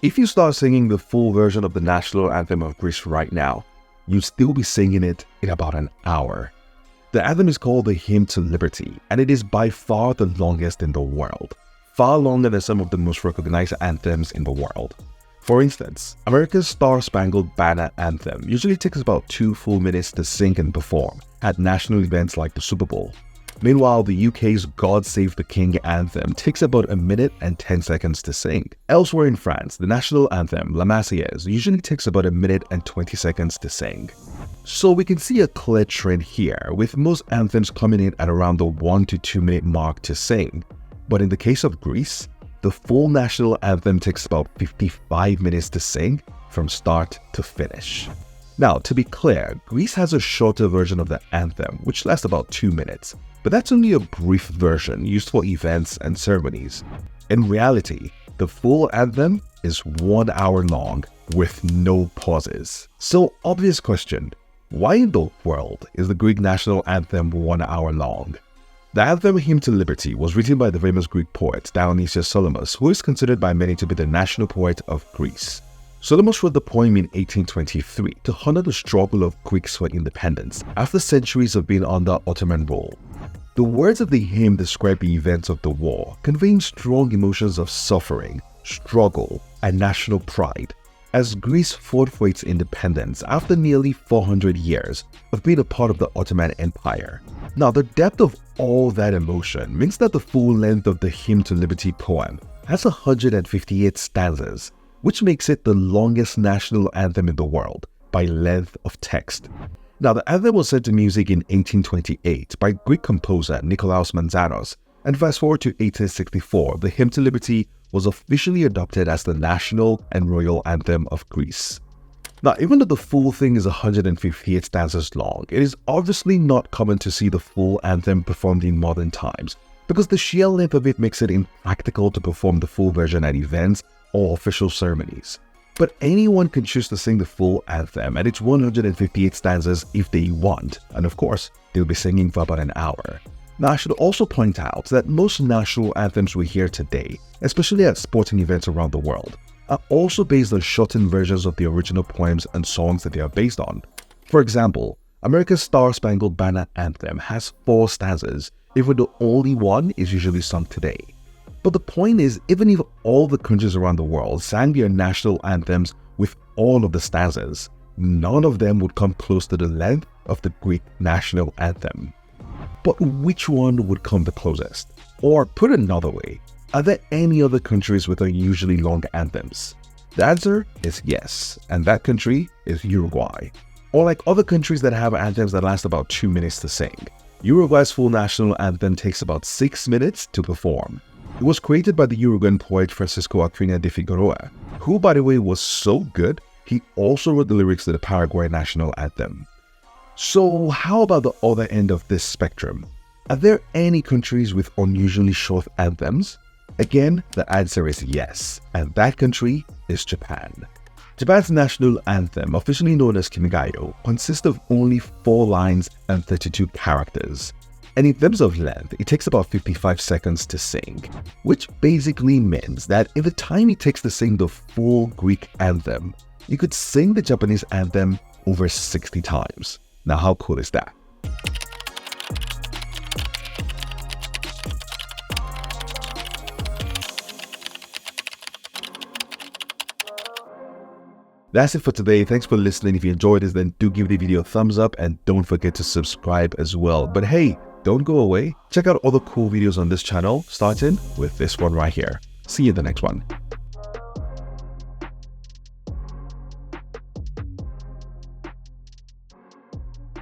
If you start singing the full version of the national anthem of Greece right now, you'll still be singing it in about an hour. The anthem is called the Hymn to Liberty, and it is by far the longest in the world, far longer than some of the most recognized anthems in the world. For instance, America's Star-Spangled Banner Anthem usually takes about 2 full minutes to sing and perform at national events like the Super Bowl. Meanwhile, the UK's God Save the King anthem takes about 1 minute and 10 seconds to sing. Elsewhere in France, the national anthem, La Marseillaise, usually takes about 1 minute and 20 seconds to sing. So we can see a clear trend here, with most anthems coming in at around the 1 to 2 minute mark to sing. But in the case of Greece, the full national anthem takes about 55 minutes to sing from start to finish. Now, to be clear, Greece has a shorter version of the anthem, which lasts about 2 minutes, but that's only a brief version used for events and ceremonies. In reality, the full anthem is 1 hour long with no pauses. So, obvious question, why in the world is the Greek national anthem 1 hour long? The anthem Hymn to Liberty was written by the famous Greek poet Dionysius Solomos, who is considered by many to be the national poet of Greece. Solomos wrote the poem in 1823 to honor the struggle of Greeks for independence after centuries of being under Ottoman rule. The words of the hymn describe the events of the war, conveying strong emotions of suffering, struggle, and national pride, as Greece fought for its independence after nearly 400 years of being a part of the Ottoman Empire. Now, the depth of all that emotion means that the full length of the Hymn to Liberty poem has 158 stanzas, which makes it the longest national anthem in the world by length of text. Now, the anthem was set to music in 1828 by Greek composer Nikolaos Manzanos, and fast forward to 1864, the Hymn to Liberty was officially adopted as the national and royal anthem of Greece. Now, even though the full thing is 158 stanzas long, it is obviously not common to see the full anthem performed in modern times, because the sheer length of it makes it impractical to perform the full version at events or official ceremonies. But anyone can choose to sing the full anthem and its 158 stanzas if they want, and of course, they'll be singing for about an hour. Now, I should also point out that most national anthems we hear today, especially at sporting events around the world, are also based on shortened versions of the original poems and songs that they are based on. For example, America's Star-Spangled Banner Anthem has 4 stanzas, even though only one is usually sung today. But the point is, even if all the countries around the world sang their national anthems with all of the stanzas, none of them would come close to the length of the Greek national anthem. But which one would come the closest? Or put another way, are there any other countries with unusually long anthems? The answer is yes, and that country is Uruguay. Or like other countries that have anthems that last about 2 minutes to sing, Uruguay's full national anthem takes about 6 minutes to perform. It was created by the Uruguayan poet Francisco Acuña de Figueroa, who, by the way, was so good, he also wrote the lyrics to the Paraguay national anthem. So how about the other end of this spectrum? Are there any countries with unusually short anthems? Again, the answer is yes, and that country is Japan. Japan's national anthem, officially known as Kimigayo, consists of only 4 lines and 32 characters. And in terms of length, it takes about 55 seconds to sing, which basically means that in the time it takes to sing the full Greek anthem, you could sing the Japanese anthem over 60 times. Now, how cool is that? That's it for today. Thanks for listening. If you enjoyed this, then do give the video a thumbs up and don't forget to subscribe as well. But hey, don't go away. Check out other cool videos on this channel, starting with this one right here. See you in the next one.